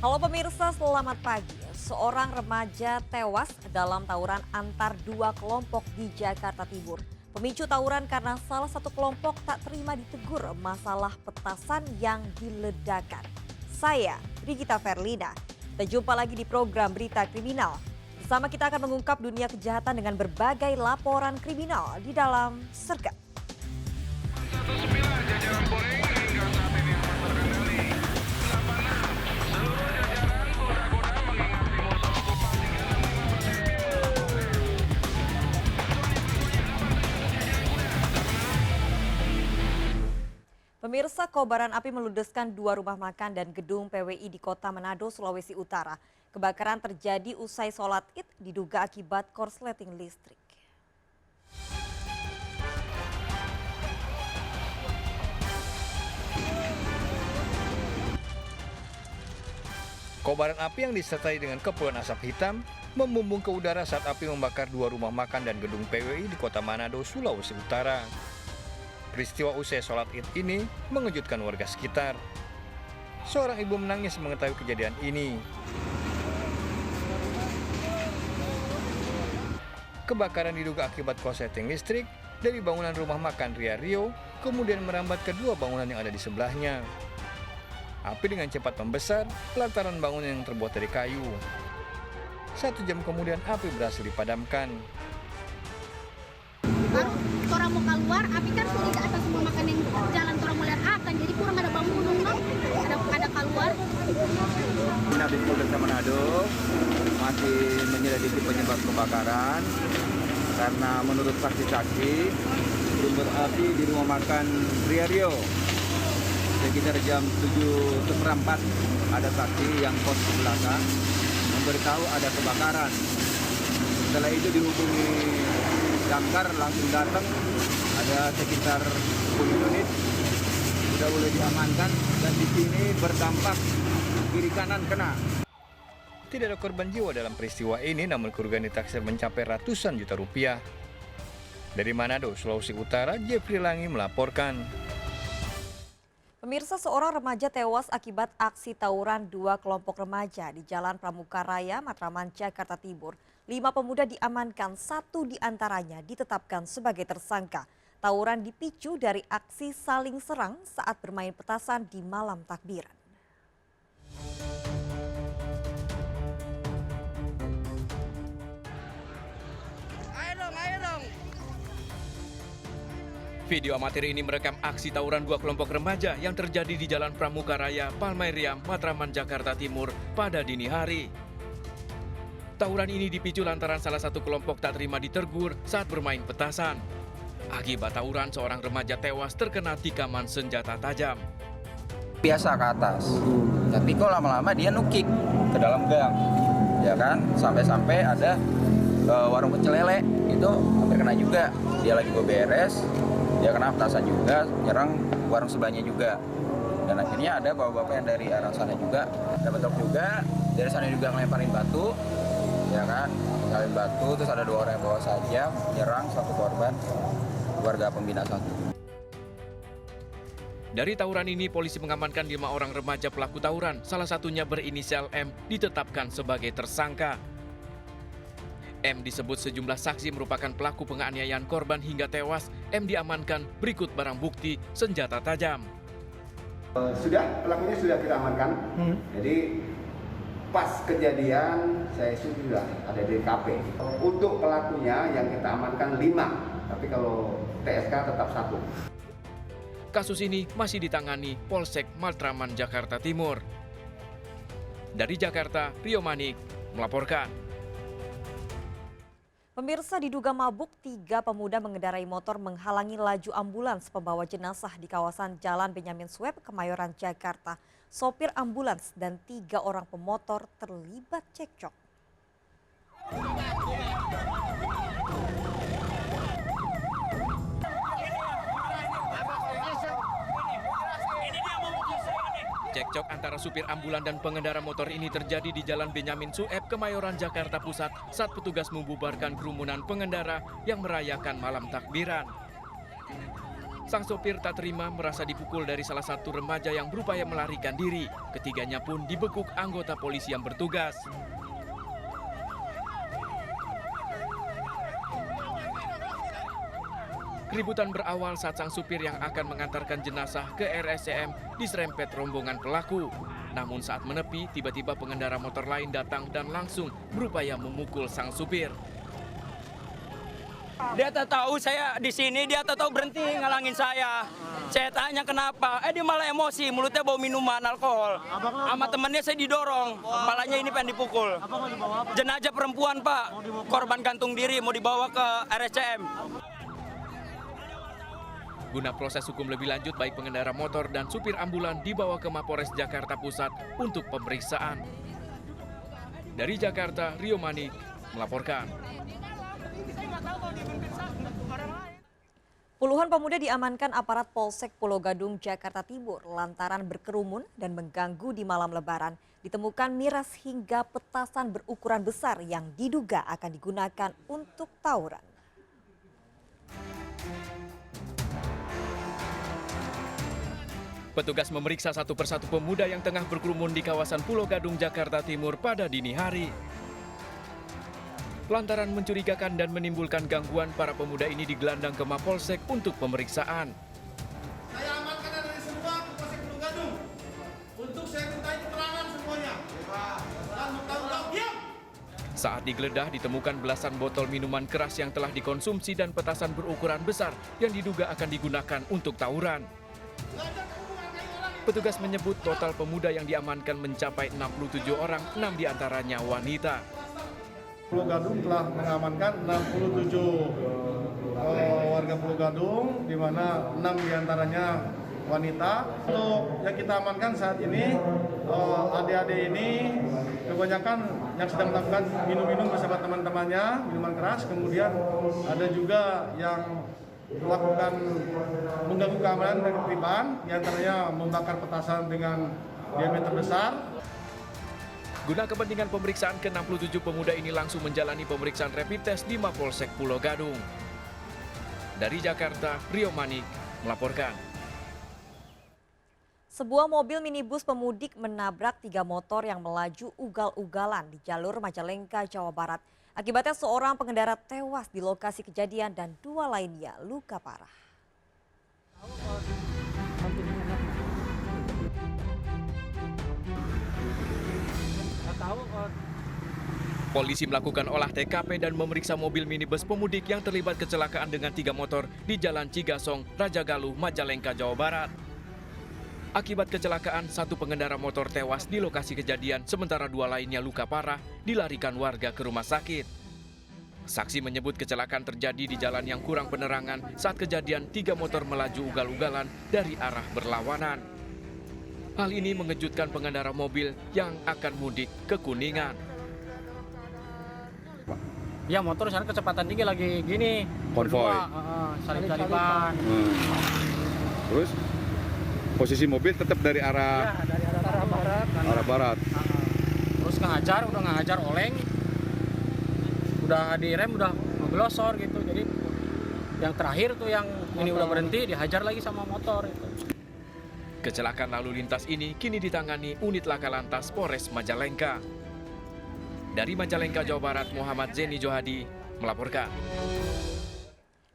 Halo pemirsa, selamat pagi. Seorang remaja tewas dalam tawuran antar dua kelompok di Jakarta Timur. Pemicu tawuran karena salah satu kelompok tak terima ditegur masalah petasan yang diledakkan. Saya, Rigita Verlina. Kita jumpa lagi di program Berita Kriminal. Bersama kita akan mengungkap dunia kejahatan dengan berbagai laporan kriminal di dalam Sergap. 19 jajaran Polri hingga saat ini aman terkendali. 86 seluruh jajaran kuda-kuda mengingati musuh okupasi Pemirsa, kobaran api meludeskan dua rumah makan dan gedung PWI di Kota Manado, Sulawesi Utara. Kebakaran terjadi usai sholat Id diduga akibat korsleting listrik. Kobaran api yang disertai dengan kepulan asap hitam membumbung ke udara saat api membakar dua rumah makan dan gedung PWI di Kota Manado, Sulawesi Utara. Peristiwa usai sholat Id ini mengejutkan warga sekitar. Seorang ibu menangis mengetahui kejadian ini. Kebakaran diduga akibat korsleting listrik dari bangunan rumah makan Ria Rio, kemudian merambat ke dua bangunan yang ada di sebelahnya. Api dengan cepat membesar lantaran bangunan yang terbuat dari kayu. 1 jam kemudian api berhasil dipadamkan. Baru orang mau keluar, api kan sudah di atas semua makan yang jalan, orang mau lihat akan, jadi kurang ada bangunan, ada keluar. Dinas Polresta Manado masih menyelidiki penyebab kebakaran karena menurut saksi-saksi sumber api di rumah makan Ria Rio. Sekitar jam 7:04 ada saksi yang pos di belakang memberitahu ada kebakaran. Setelah itu dihubungi damkar, langsung datang, ada sekitar 10 unit sudah boleh diamankan dan di sini berdampak kiri kanan kena. Tidak ada korban jiwa dalam peristiwa ini, namun kerugian ditaksir mencapai ratusan juta rupiah. Dari Manado, Sulawesi Utara, Jeffrey Langi melaporkan. Pemirsa, seorang remaja tewas akibat aksi tawuran dua kelompok remaja di Jalan Pramuka Raya, Matraman, Jakarta Timur. 5 pemuda diamankan, 1 diantaranya ditetapkan sebagai tersangka. Tawuran dipicu dari aksi saling serang saat bermain petasan di malam takbiran. Video amatir ini merekam aksi tawuran dua kelompok remaja yang terjadi di Jalan Pramuka Raya, Palmairiam, Matraman, Jakarta Timur pada dini hari. Tawuran ini dipicu lantaran salah satu kelompok tak terima ditegur saat bermain petasan. Akibat tawuran, seorang remaja tewas terkena tikaman senjata tajam. Biasa ke atas, tapi kok lama-lama dia nukik ke dalam gang, ya kan? Sampai-sampai ada warung pecel lele, itu hampir kena juga. Dia lagi beberes, dia kena petasan juga, nyerang warung sebelahnya juga. Dan akhirnya ada bapak-bapak yang dari arah sana juga dapat truk juga, dari sana juga ngelemparin batu, ya kan? Ngelemparin batu, terus ada 2 orang yang bawa saja, nyerang 1 korban, warga pembina 1. Dari tawuran ini, polisi mengamankan 5 orang remaja pelaku tawuran, salah satunya berinisial M, ditetapkan sebagai tersangka. M disebut sejumlah saksi merupakan pelaku penganiayaan korban hingga tewas. M diamankan, berikut barang bukti senjata tajam. Pelakunya sudah kita amankan. Jadi pas kejadian saya sudah ada di TKP. Untuk pelakunya yang kita amankan 5, tapi kalau TSK tetap 1. Kasus ini masih ditangani Polsek Matraman, Jakarta Timur. Dari Jakarta, Rio Manik melaporkan. Pemirsa, diduga mabuk, 3 pemuda mengendarai motor menghalangi laju ambulans pembawa jenazah di kawasan Jalan Benyamin Sueb, Kemayoran, Jakarta. Sopir ambulans dan 3 orang pemotor terlibat cekcok. Cekcok antara supir ambulan dan pengendara motor ini terjadi di Jalan Benyamin Sueb, Kemayoran, Jakarta Pusat saat petugas membubarkan kerumunan pengendara yang merayakan malam takbiran. Sang sopir tak terima merasa dipukul dari salah satu remaja yang berupaya melarikan diri. Ketiganya pun dibekuk anggota polisi yang bertugas. Keributan berawal saat sang supir yang akan mengantarkan jenazah ke RSCM diserempet rombongan pelaku. Namun saat menepi, tiba-tiba pengendara motor lain datang dan langsung berupaya memukul sang supir. Dia tak tahu saya di sini, dia tak tahu berhenti ngalangin saya. Saya tanya kenapa, dia malah emosi, mulutnya bau minuman alkohol. Sama temannya saya didorong, kepalanya ini pengen dipukul. Jenazah perempuan, Pak, korban gantung diri mau dibawa ke RSCM. Guna proses hukum lebih lanjut, baik pengendara motor dan supir ambulan dibawa ke Mapores Jakarta Pusat untuk pemeriksaan. Dari Jakarta, Rio Manik melaporkan. Puluhan pemuda diamankan aparat Polsek Pulau Gadung, Jakarta Timur lantaran berkerumun dan mengganggu di malam Lebaran. Ditemukan miras hingga petasan berukuran besar yang diduga akan digunakan untuk tawuran. Petugas memeriksa satu persatu pemuda yang tengah berkerumun di kawasan Pulau Gadung, Jakarta Timur pada dini hari. Lantaran mencurigakan dan menimbulkan gangguan, para pemuda ini digelandang ke Mapolsek untuk pemeriksaan. Saya amankan dari semua ke Polsek Pulau Gadung. Untuk saya mintai keterangan semuanya. Dan bertanggung jawab. Saat digeledah ditemukan belasan botol minuman keras yang telah dikonsumsi dan petasan berukuran besar yang diduga akan digunakan untuk tawuran. Petugas menyebut total pemuda yang diamankan mencapai 67 orang, 6 diantaranya wanita. Pulau Gadung telah mengamankan 67 warga Pulau Gadung, di mana 6 diantaranya wanita. Untuk yang kita amankan saat ini, adik-adik ini kebanyakan yang sedang melakukan minum-minum bersama teman-temannya, minuman keras. Kemudian ada juga yang melakukan mengganggu keamanan dan ketertiban, diantaranya membakar petasan dengan diameter besar. Guna kepentingan pemeriksaan, ke-67 pemuda ini langsung menjalani pemeriksaan rapid test di Mapolsek Pulau Gadung. Dari Jakarta, Rio Manik melaporkan. Sebuah mobil minibus pemudik menabrak 3 motor yang melaju ugal-ugalan di jalur Majalengka, Jawa Barat. Akibatnya seorang pengendara tewas di lokasi kejadian dan 2 lainnya luka parah. Polisi melakukan olah TKP dan memeriksa mobil minibus pemudik yang terlibat kecelakaan dengan 3 motor di Jalan Cigasong, Rajagaluh, Majalengka, Jawa Barat. Akibat kecelakaan, 1 pengendara motor tewas di lokasi kejadian, sementara 2 lainnya luka parah dilarikan warga ke rumah sakit. Saksi menyebut kecelakaan terjadi di jalan yang kurang penerangan saat kejadian 3 motor melaju ugal-ugalan dari arah berlawanan. Hal ini mengejutkan pengendara mobil yang akan mudik ke Kuningan. Ya motor sana kecepatan tinggi lagi gini. Konvoy. Salip-salipan. Terus posisi mobil tetap dari arah Dari arah barat. arah barat. Terus udah ngehajar oleng. Udah direm, udah ngeglosor gitu. Jadi yang terakhir tuh yang ini udah berhenti, dihajar lagi sama motor itu. Kecelakaan lalu lintas ini kini ditangani unit laka lantas Polres Majalengka. Dari Majalengka, Jawa Barat, Muhammad Zeni Johadi melaporkan.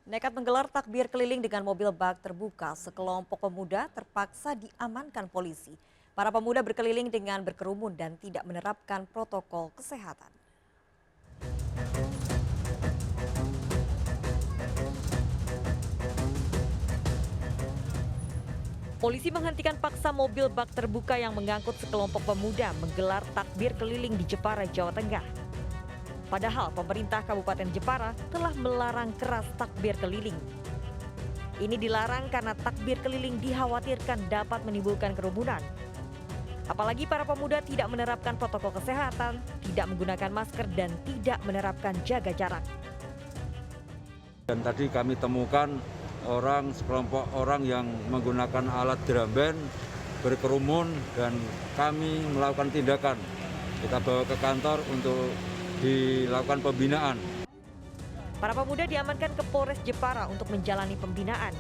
Nekat menggelar takbir keliling dengan mobil bak terbuka, sekelompok pemuda terpaksa diamankan polisi. Para pemuda berkeliling dengan berkerumun dan tidak menerapkan protokol kesehatan. Polisi menghentikan paksa mobil bak terbuka yang mengangkut sekelompok pemuda menggelar takbir keliling di Jepara, Jawa Tengah. Padahal pemerintah Kabupaten Jepara telah melarang keras takbir keliling. Ini dilarang karena takbir keliling dikhawatirkan dapat menimbulkan kerumunan. Apalagi para pemuda tidak menerapkan protokol kesehatan, tidak menggunakan masker, dan tidak menerapkan jaga jarak. Dan tadi kami temukan sekelompok orang yang menggunakan alat drum band berkerumun dan kami melakukan tindakan. Kita bawa ke kantor untuk dilakukan pembinaan. Para pemuda diamankan ke Polres Jepara untuk menjalani pembinaan.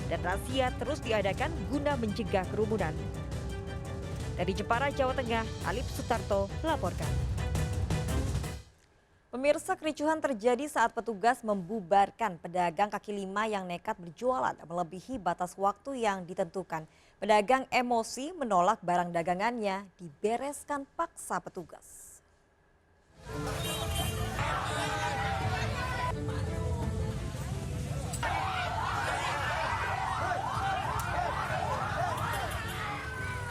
Dan razia terus diadakan guna mencegah kerumunan. Dari Jepara, Jawa Tengah, Alip Sutarto melaporkan. Pemirsa, kericuhan terjadi saat petugas membubarkan pedagang kaki lima yang nekat berjualan melebihi batas waktu yang ditentukan. Pedagang emosi menolak barang dagangannya dibereskan paksa petugas.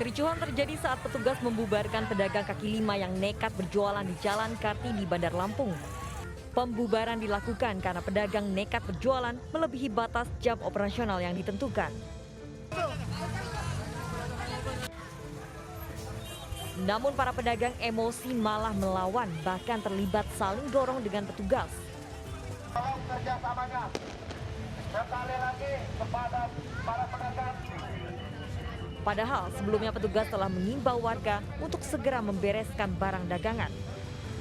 Kericuhan terjadi saat petugas membubarkan pedagang kaki lima yang nekat berjualan di Jalan Kartini, Bandar Lampung. Pembubaran dilakukan karena pedagang nekat berjualan melebihi batas jam operasional yang ditentukan. Namun para pedagang emosi malah melawan, bahkan terlibat saling dorong dengan petugas. Tolong kerjasamanya. Sekali lagi kepada para pedagang. Padahal sebelumnya petugas telah mengimbau warga untuk segera membereskan barang dagangan.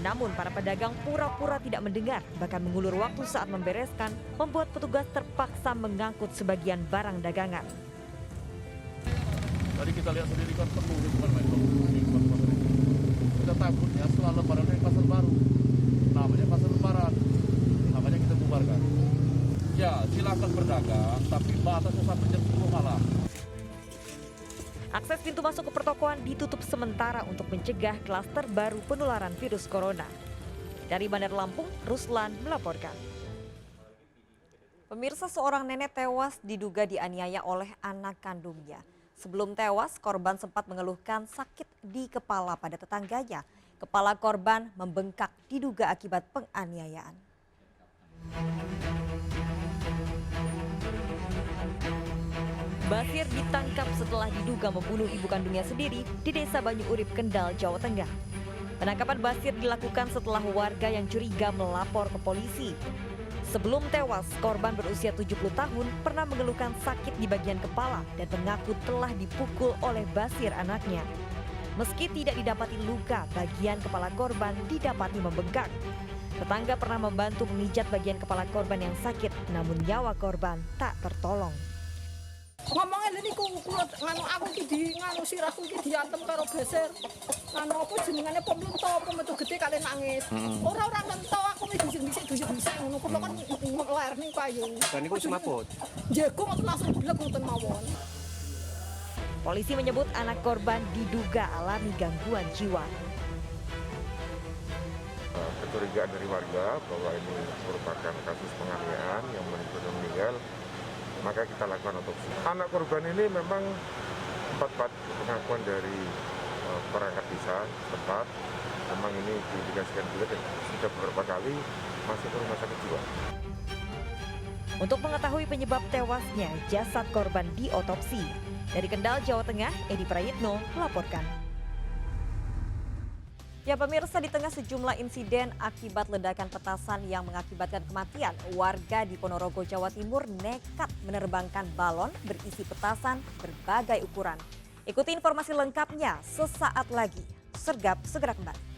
Namun para pedagang pura-pura tidak mendengar, bahkan mengulur waktu saat membereskan, membuat petugas terpaksa mengangkut sebagian barang dagangan. Tadi kita lihat sendiri kan penuh di bukan main kita takutnya setelah lebaran dari pasar baru. Namanya pasar lebaran. Namanya kita bubarkan. Ya, silakan berdagang, tapi batasnya sampai jam 10 malam. Akses pintu masuk ke pertokoan ditutup sementara untuk mencegah klaster baru penularan virus corona. Dari Bandar Lampung, Ruslan melaporkan. Pemirsa, seorang nenek tewas diduga dianiaya oleh anak kandungnya. Sebelum tewas, korban sempat mengeluhkan sakit di kepala pada tetangganya. Kepala korban membengkak diduga akibat penganiayaan. Basir ditangkap setelah diduga membunuh ibu kandungnya sendiri di Desa Banyu Urip, Kendal, Jawa Tengah. Penangkapan Basir dilakukan setelah warga yang curiga melapor ke polisi. Sebelum tewas, korban berusia 70 tahun pernah mengeluhkan sakit di bagian kepala dan mengaku telah dipukul oleh Basir anaknya. Meski tidak didapati luka, bagian kepala korban didapati membengkak. Tetangga pernah membantu memijat bagian kepala korban yang sakit, namun nyawa korban tak tertolong. Ngomongnya ini nganu aku ki nganu sirahku ki diantem karo Basir. Nganu apa jenengane pemlunto apa metu gede kali nangis. Ora mento aku wis dhisik ngono kuwi kan ler ning payu. Dan niku semaput. Jago kok langsung blek ngoten mawon. Polisi menyebut anak korban diduga alami gangguan jiwa. Kecurigaan dari warga bahwa ini merupakan kasus penganiayaan yang meninggal, maka kita lakukan otopsi. Anak korban ini memang empat pengakuan dari perangkat desa setempat. Memang ini diindikasikan juga dan sudah beberapa kali masuk ke rumah sakit jiwa. Untuk mengetahui penyebab tewasnya, jasad korban diotopsi. Dari Kendal, Jawa Tengah, Edi Prayitno melaporkan. Ya pemirsa, di tengah sejumlah insiden akibat ledakan petasan yang mengakibatkan kematian, warga di Ponorogo, Jawa Timur nekat menerbangkan balon berisi petasan berbagai ukuran. Ikuti informasi lengkapnya sesaat lagi. Sergap segera kembali.